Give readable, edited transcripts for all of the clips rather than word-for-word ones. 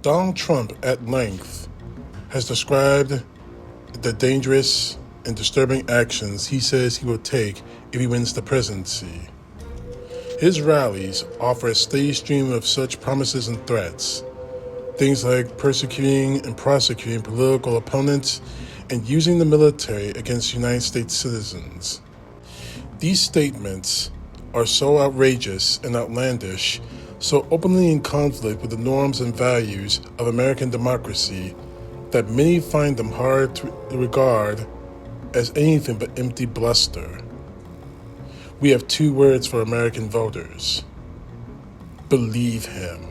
Donald Trump, at length, has described the dangerous and disturbing actions he says he will take if he wins the presidency. His rallies offer a steady stream of such promises and threats. Things like persecuting and prosecuting political opponents and using the military against United States citizens. These statements are so outrageous and outlandish, so openly in conflict with the norms and values of American democracy, that many find them hard to regard as anything but empty bluster. We have two words for American voters: believe him.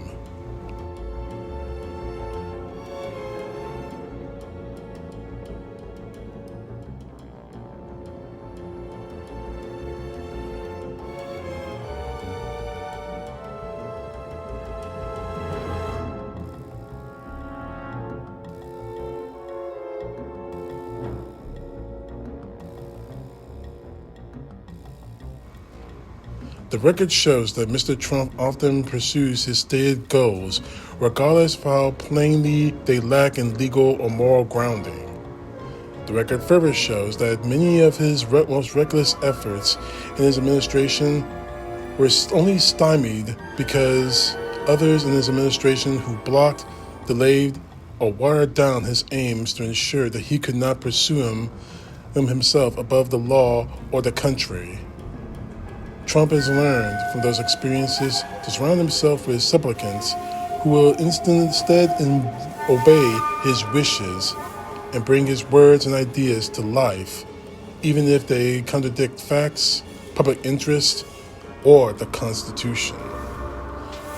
The record shows that Mr. Trump often pursues his stated goals, regardless of how plainly they lack in legal or moral grounding. The record further shows that many of his most reckless efforts in his administration were only stymied because others in his administration who blocked, delayed, or watered down his aims to ensure that he could not pursue them himself above the law or the country. Trump has learned from those experiences to surround himself with supplicants who will instead obey his wishes and bring his words and ideas to life, even if they contradict facts, public interest, or the Constitution.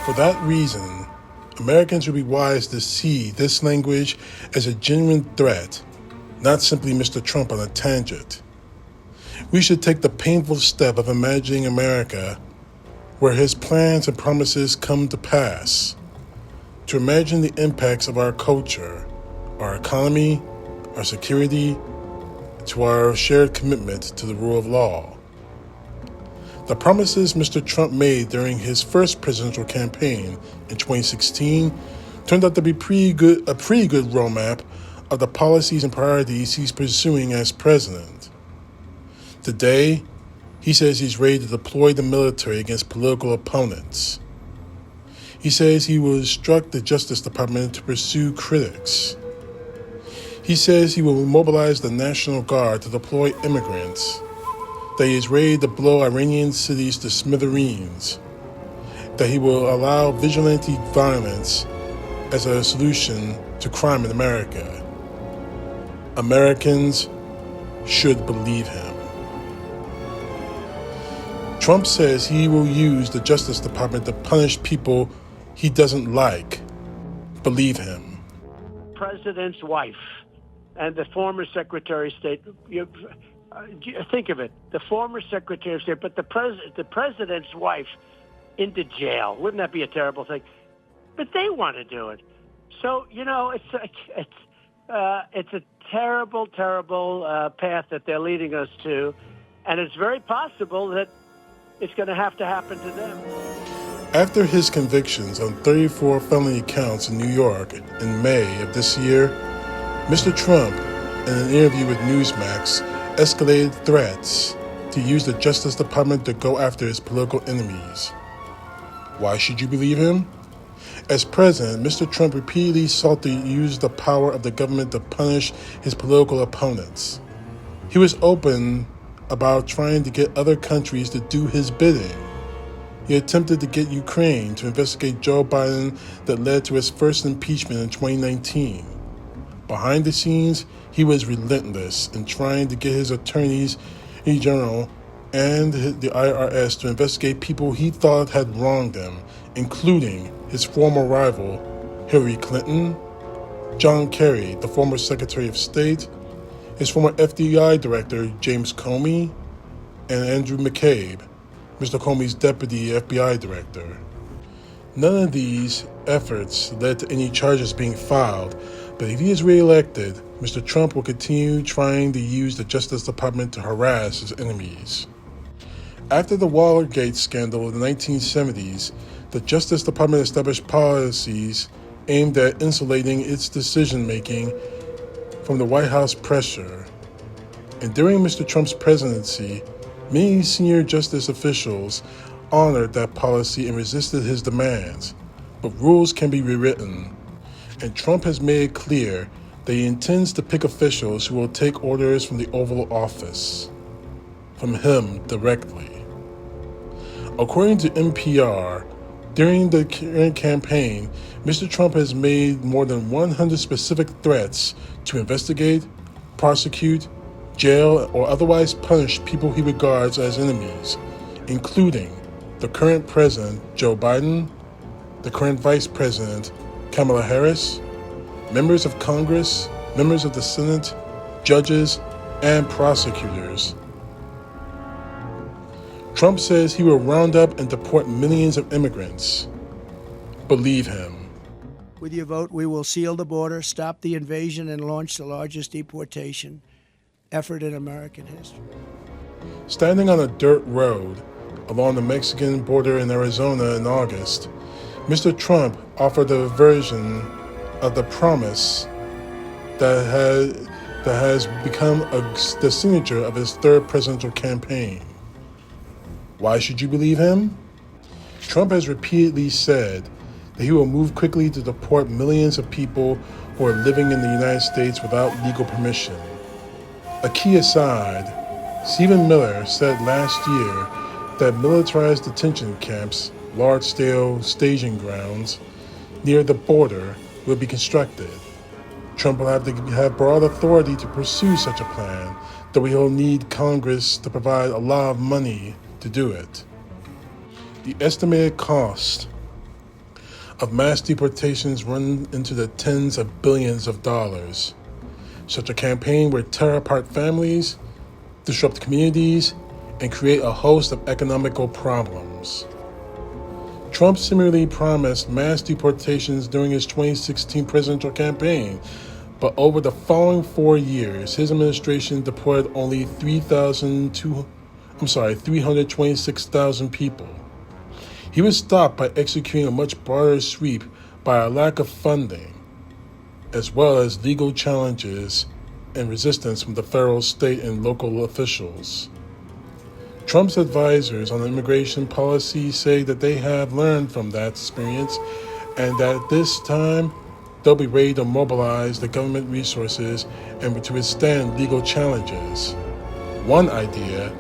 For that reason, Americans would be wise to see this language as a genuine threat, not simply Mr. Trump on a tangent. We should take the painful step of imagining America where his plans and promises come to pass, to imagine the impacts of our culture, our economy, our security, to our shared commitment to the rule of law. The promises Mr. Trump made during his first presidential campaign in 2016 turned out to be a pretty good roadmap of the policies and priorities he's pursuing as president. Today, he says he's ready to deploy the military against political opponents. He says he will instruct the Justice Department to pursue critics. He says he will mobilize the National Guard to deploy immigrants, that he is ready to blow Iranian cities to smithereens, that he will allow vigilante violence as a solution to crime in America. Americans should believe him. Trump says he will use the Justice Department to punish people he doesn't like. Believe him. President's wife and the former Secretary of State, think of it, the former Secretary of State, but the president's wife into jail. Wouldn't that be a terrible thing? But they want to do it. So, it's a terrible, terrible path that they're leading us to. And it's very possible that it's going to have to happen to them. After his convictions on 34 felony counts in New York in May of this year, Mr. Trump, in an interview with Newsmax, escalated threats to use the Justice Department to go after his political enemies. Why should you believe him? As president, Mr. Trump repeatedly sought to use the power of the government to punish his political opponents. He was open about trying to get other countries to do his bidding. He attempted to get Ukraine to investigate Joe Biden that led to his first impeachment in 2019. Behind the scenes, he was relentless in trying to get his attorneys general and the IRS to investigate people he thought had wronged him, including his former rival, Hillary Clinton, John Kerry, the former Secretary of State, his former FBI Director, James Comey, and Andrew McCabe, Mr. Comey's Deputy FBI Director. None of these efforts led to any charges being filed, but if he is reelected, Mr. Trump will continue trying to use the Justice Department to harass his enemies. After the Watergate scandal in the 1970s, the Justice Department established policies aimed at insulating its decision-making from the White House pressure. And during Mr. Trump's presidency, many senior justice officials honored that policy and resisted his demands. But rules can be rewritten, and Trump has made it clear that he intends to pick officials who will take orders from the Oval Office, from him directly. According to NPR, during the current campaign, Mr. Trump has made more than 100 specific threats to investigate, prosecute, jail, or otherwise punish people he regards as enemies, including the current president, Joe Biden, the current vice president, Kamala Harris, members of Congress, members of the Senate, judges, and prosecutors. Trump says he will round up and deport millions of immigrants. Believe him. With your vote, we will seal the border, stop the invasion, and launch the largest deportation effort in American history. Standing on a dirt road along the Mexican border in Arizona in August, Mr. Trump offered a version of the promise that has become the signature of his third presidential campaign. Why should you believe him? Trump has repeatedly said that he will move quickly to deport millions of people who are living in the United States without legal permission. A key aside, Stephen Miller said last year that militarized detention camps, large-scale staging grounds, near the border will be constructed. Trump will have to have broad authority to pursue such a plan, though he'll need Congress to provide a lot of money to do it. The estimated cost of mass deportations run into the tens of billions of dollars. Such a campaign would tear apart families, disrupt communities, and create a host of economical problems. Trump similarly promised mass deportations during his 2016 presidential campaign, but over the following 4 years, his administration deported only 326,000 people. He was stopped by executing a much broader sweep by a lack of funding, as well as legal challenges and resistance from the federal, state, and local officials. Trump's advisors on immigration policy say that they have learned from that experience and that this time they'll be ready to mobilize the government resources and to withstand legal challenges. One idea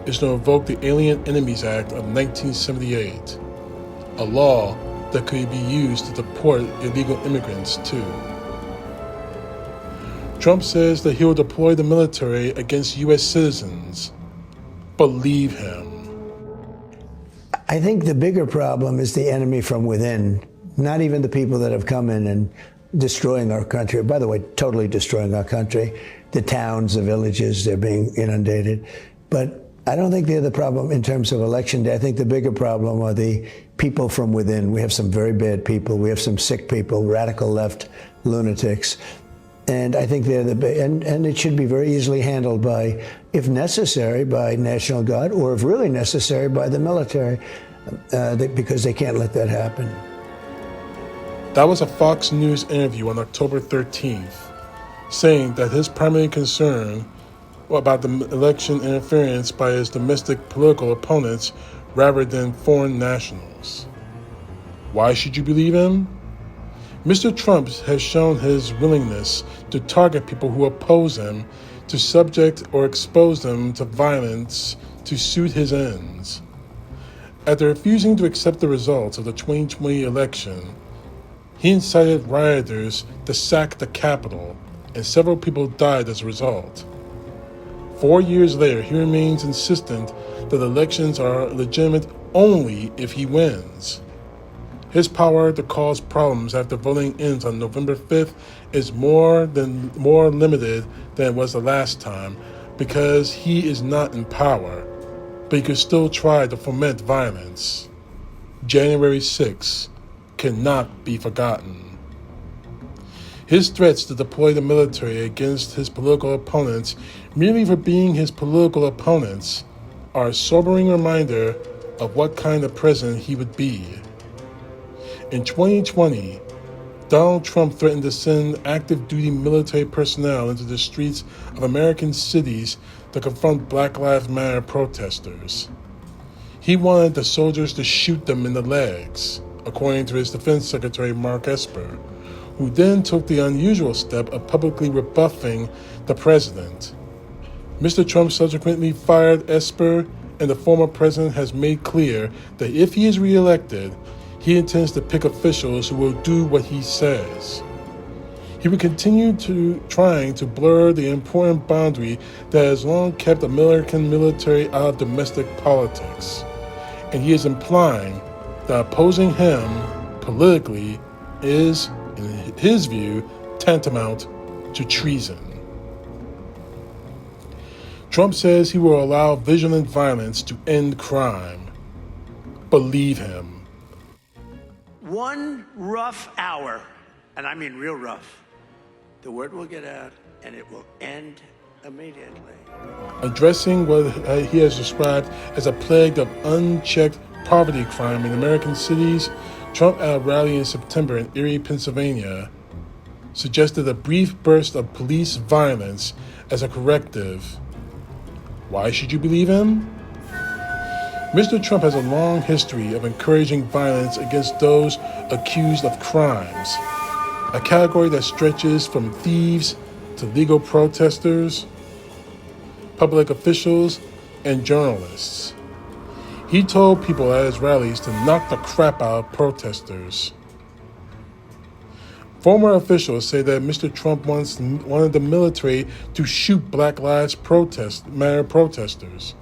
is to invoke the Alien Enemies Act of 1978, a law that could be used to deport illegal immigrants too. Trump says that he will deploy the military against U.S. citizens. Believe him. I think the bigger problem is the enemy from within, not even the people that have come in and destroying our country. By the way, totally destroying our country. The towns, the villages, they're being inundated. But I don't think they're the problem in terms of election day. I think the bigger problem are the people from within. We have some very bad people. We have some sick people, radical left lunatics. And I think they're and it should be very easily handled by, if necessary, by National Guard, or if really necessary, by the military, because they can't let that happen. That was a Fox News interview on October 13th, saying that his primary concern about the election interference by his domestic political opponents rather than foreign nationals. Why should you believe him? Mr. Trump has shown his willingness to target people who oppose him, to subject or expose them to violence to suit his ends. After refusing to accept the results of the 2020 election, he incited rioters to sack the Capitol, and several people died as a result. 4 years later, he remains insistent that elections are legitimate only if he wins. His power to cause problems after voting ends on November 5th is more limited than it was the last time, because he is not in power, but he could still try to foment violence. January 6th cannot be forgotten. His threats to deploy the military against his political opponents, merely for being his political opponents, are a sobering reminder of what kind of president he would be. In 2020, Donald Trump threatened to send active duty military personnel into the streets of American cities to confront Black Lives Matter protesters. He wanted the soldiers to shoot them in the legs, according to his Defense Secretary Mark Esper, who then took the unusual step of publicly rebuffing the president. Mr. Trump subsequently fired Esper, and the former president has made clear that if he is reelected, he intends to pick officials who will do what he says. He will continue trying to blur the important boundary that has long kept American military out of domestic politics. And he is implying that opposing him politically is, in his view, tantamount to treason. Trump says he will allow vigilant violence to end crime. Believe him. One rough hour, and I mean real rough, the word will get out and it will end immediately. Addressing what he has described as a plague of unchecked poverty crime in American cities, Trump at a rally in September in Erie, Pennsylvania, suggested a brief burst of police violence as a corrective. Why should you believe him? Mr. Trump has a long history of encouraging violence against those accused of crimes, a category that stretches from thieves to legal protesters, public officials, and journalists. He told people at his rallies to knock the crap out of protesters. Former officials say that Mr. Trump wanted the military to shoot Black Lives Matter protesters.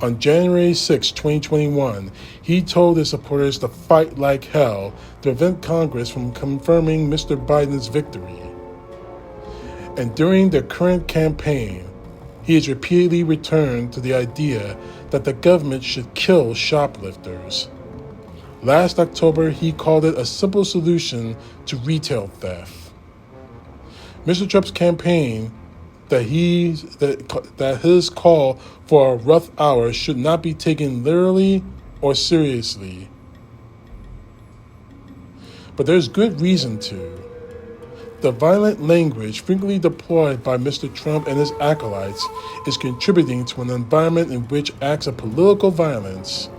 On January 6, 2021, he told his supporters to fight like hell to prevent Congress from confirming Mr. Biden's victory. And during the current campaign, he has repeatedly returned to the idea that the government should kill shoplifters. Last October, he called it a simple solution to retail theft. Mr. Trump's campaign that his call for a rough hour should not be taken literally or seriously. But there's good reason to. The violent language frequently deployed by Mr. Trump and his acolytes is contributing to an environment in which acts of political violence,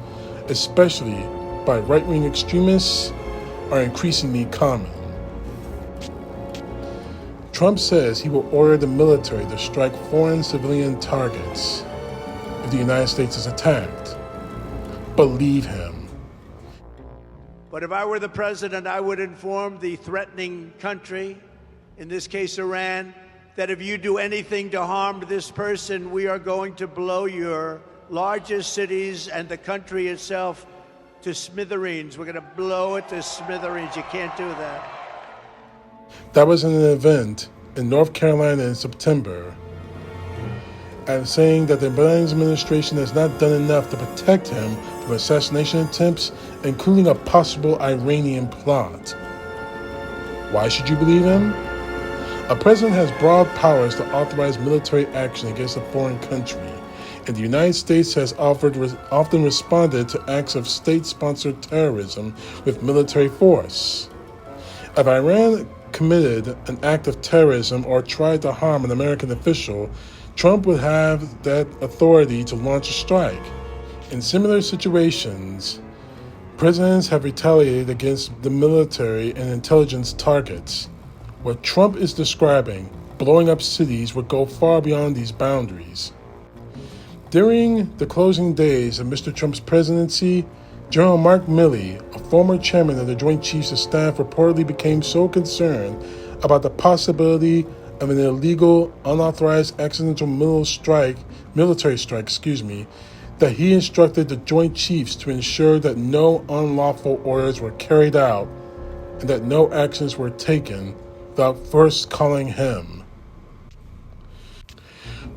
especially by right-wing extremists, are increasingly common. Trump says he will order the military to strike foreign civilian targets if the United States is attacked. Believe him. But if I were the president, I would inform the threatening country, in this case Iran, that if you do anything to harm this person, we are going to blow your largest cities and the country itself to smithereens. We're going to blow it to smithereens. You can't do that. That was in an event in North Carolina in September, and saying that the Biden administration has not done enough to protect him from assassination attempts, including a possible Iranian plot. Why should you believe him? A president has broad powers to authorize military action against a foreign country, and the United States has often responded to acts of state-sponsored terrorism with military force. If Iran committed an act of terrorism or tried to harm an American official, Trump would have that authority to launch a strike. In similar situations, presidents have retaliated against the military and intelligence targets. What Trump is describing, blowing up cities, would go far beyond these boundaries. During the closing days of Mr. Trump's presidency, General Mark Milley, a former chairman of the Joint Chiefs of Staff, reportedly became so concerned about the possibility of an illegal, unauthorized accidental military strike, that he instructed the Joint Chiefs to ensure that no unlawful orders were carried out and that no actions were taken without first calling him.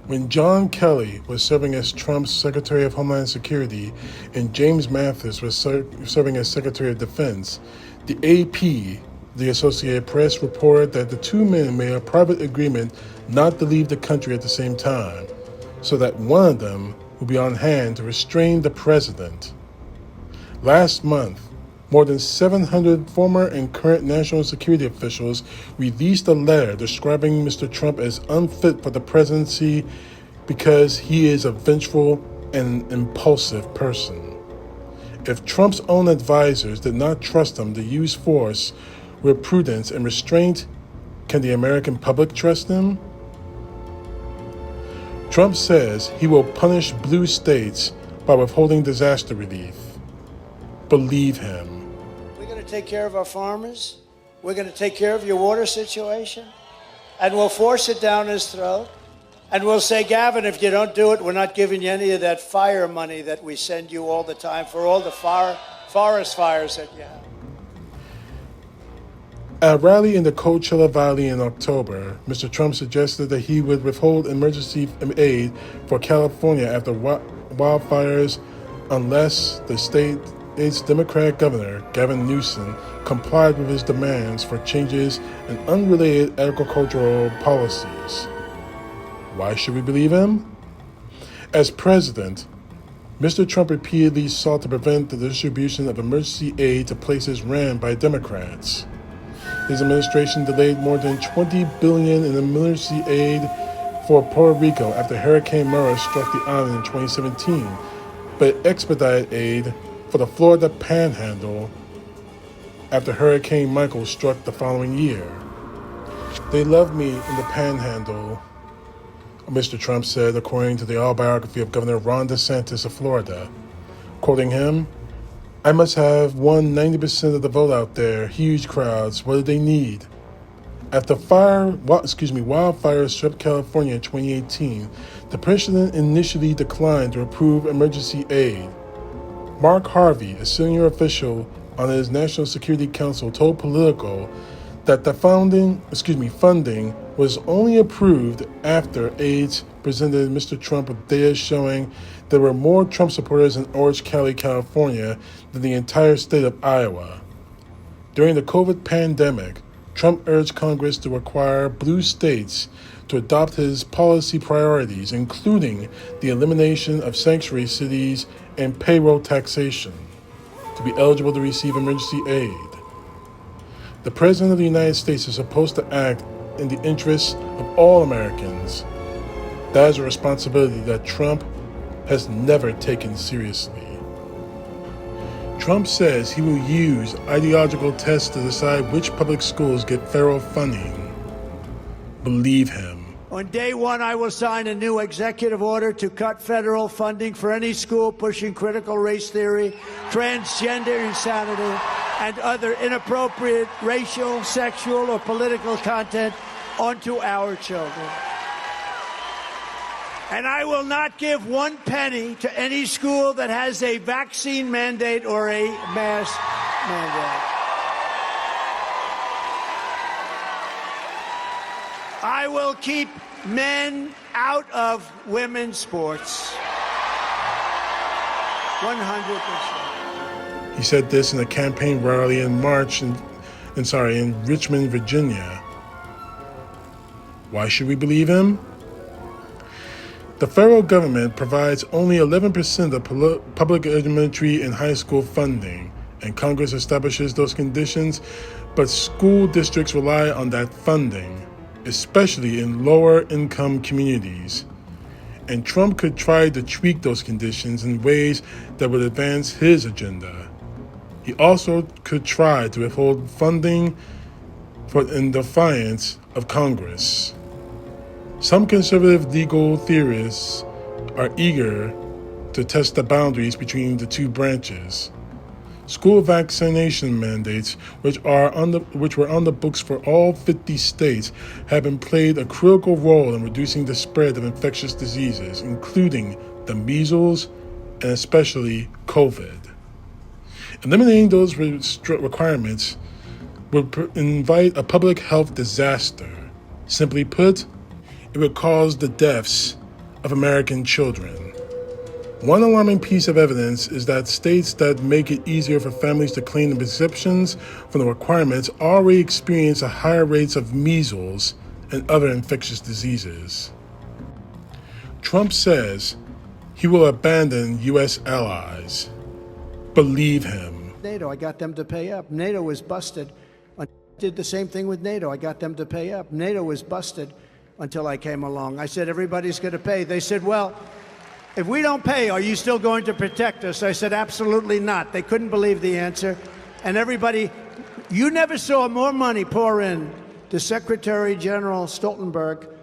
When John Kelly was serving as Trump's Secretary of Homeland Security and James Mathis was serving as Secretary of Defense, the AP, the Associated Press, reported that the two men made a private agreement not to leave the country at the same time, so that one of them would be on hand to restrain the president. Last month, More than 700 former and current national security officials released a letter describing Mr. Trump as unfit for the presidency because he is a vengeful and impulsive person. If Trump's own advisors did not trust him to use force with prudence and restraint, can the American public trust him? Trump says he will punish blue states by withholding disaster relief. Believe him. We're going to take care of our farmers. We're going to take care of your water situation. And we'll force it down his throat. And we'll say, Gavin, if you don't do it, we're not giving you any of that fire money that we send you all the time for all the forest fires that you have. At a rally in the Coachella Valley in October, Mr. Trump suggested that he would withhold emergency aid for California after wildfires unless the state's Democratic governor, Gavin Newsom, complied with his demands for changes in unrelated agricultural policies. Why should we believe him? As president, Mr. Trump repeatedly sought to prevent the distribution of emergency aid to places ran by Democrats. His administration delayed more than $20 billion in emergency aid for Puerto Rico after Hurricane Maria struck the island in 2017, but expedited aid for the Florida Panhandle after Hurricane Michael struck the following year. They love me in the Panhandle, Mr. Trump said, according to the autobiography of Governor Ron DeSantis of Florida. Quoting him, "I must have won 90% of the vote out there. Huge crowds. What do they need?" After wildfires struck California in 2018, the president initially declined to approve emergency aid. Mark Harvey, a senior official on his National Security Council, told Politico that the funding was only approved after aides presented Mr. Trump with data showing there were more Trump supporters in Orange County, California than the entire state of Iowa. During the COVID pandemic, Trump urged Congress to require blue states to adopt his policy priorities, including the elimination of sanctuary cities and payroll taxation, to be eligible to receive emergency aid. The President of the United States is supposed to act in the interests of all Americans. That is a responsibility that Trump has never taken seriously. Trump says he will use ideological tests to decide which public schools get federal funding. Believe him. On day one, I will sign a new executive order to cut federal funding for any school pushing critical race theory, transgender insanity, and other inappropriate racial, sexual, or political content onto our children. And I will not give one penny to any school that has a vaccine mandate or a mask mandate. I will keep men out of women's sports. 100%. He said this in a campaign rally in in Richmond, Virginia. Why should we believe him? The federal government provides only 11% of public elementary and high school funding, and Congress establishes those conditions, but school districts rely on that funding, especially in lower-income communities. And Trump could try to tweak those conditions in ways that would advance his agenda. He also could try to withhold funding in defiance of Congress. Some conservative legal theorists are eager to test the boundaries between the two branches. School vaccination mandates, which were on the books for all 50 states, have played a critical role in reducing the spread of infectious diseases, including the measles and especially COVID. Eliminating those requirements would invite a public health disaster. Simply put, it would cause the deaths of American children. One alarming piece of evidence is that states that make it easier for families to claim the exemptions from the requirements already experience higher rates of measles and other infectious diseases. Trump says he will abandon U.S. allies. Believe him. NATO. I got them to pay up. NATO was busted. I did the same thing with NATO. I got them to pay up. NATO was busted until I came along. I said, everybody's going to pay. They said, well, if we don't pay, are you still going to protect us? I said, absolutely not. They couldn't believe the answer. And everybody, you never saw more money pour in to Secretary General Stoltenberg.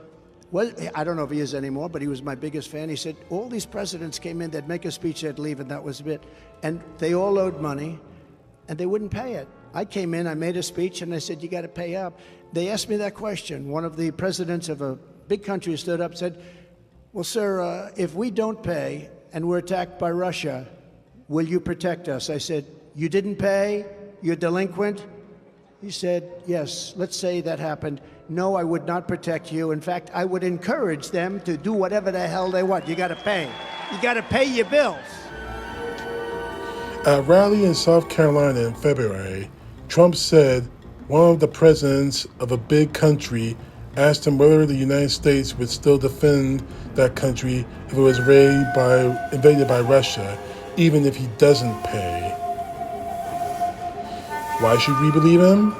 Well, I don't know if he is anymore, but he was my biggest fan. He said, all these presidents came in, they'd make a speech, they'd leave, and that was it. And they all owed money, and they wouldn't pay it. I came in, I made a speech, and I said, you got to pay up. They asked me that question. One of the presidents of a big country stood up and said, well, sir, if we don't pay and we're attacked by Russia, will you protect us? I said, you didn't pay? You're delinquent? He said, yes, let's say that happened. No, I would not protect you. In fact, I would encourage them to do whatever the hell they want. You got to pay. You got to pay your bills. At a rally in South Carolina in February, Trump said one of the presidents of a big country asked him whether the United States would still defend that country if it was invaded by Russia, even if he doesn't pay. Why should we believe him?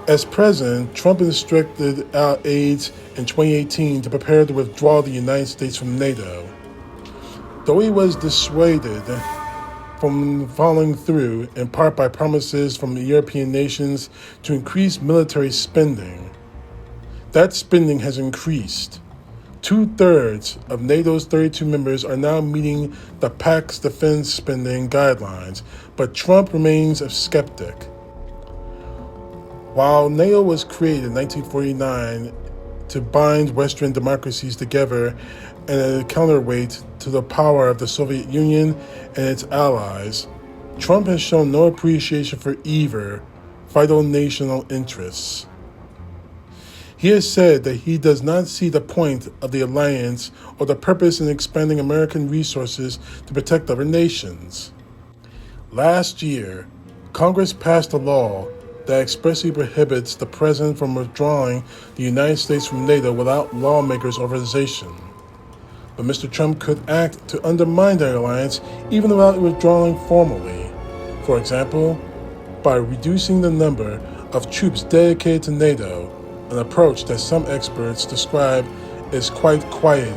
As president, Trump instructed our aides in 2018 to prepare to withdraw the United States from NATO. Though he was dissuaded from following through, in part by promises from the European nations to increase military spending, that spending has increased. 2/3 of NATO's 32 members are now meeting the pact's defense spending guidelines, but Trump remains a skeptic. While NATO was created in 1949 to bind Western democracies together and a counterweight to the power of the Soviet Union and its allies, Trump has shown no appreciation for either vital national interests. He has said that he does not see the point of the alliance or the purpose in expanding American resources to protect other nations. Last year, Congress passed a law that expressly prohibits the president from withdrawing the United States from NATO without lawmakers' authorization. But Mr. Trump could act to undermine the alliance even without withdrawing formally. For example, by reducing the number of troops dedicated to NATO, an approach that some experts describe as quite quieting.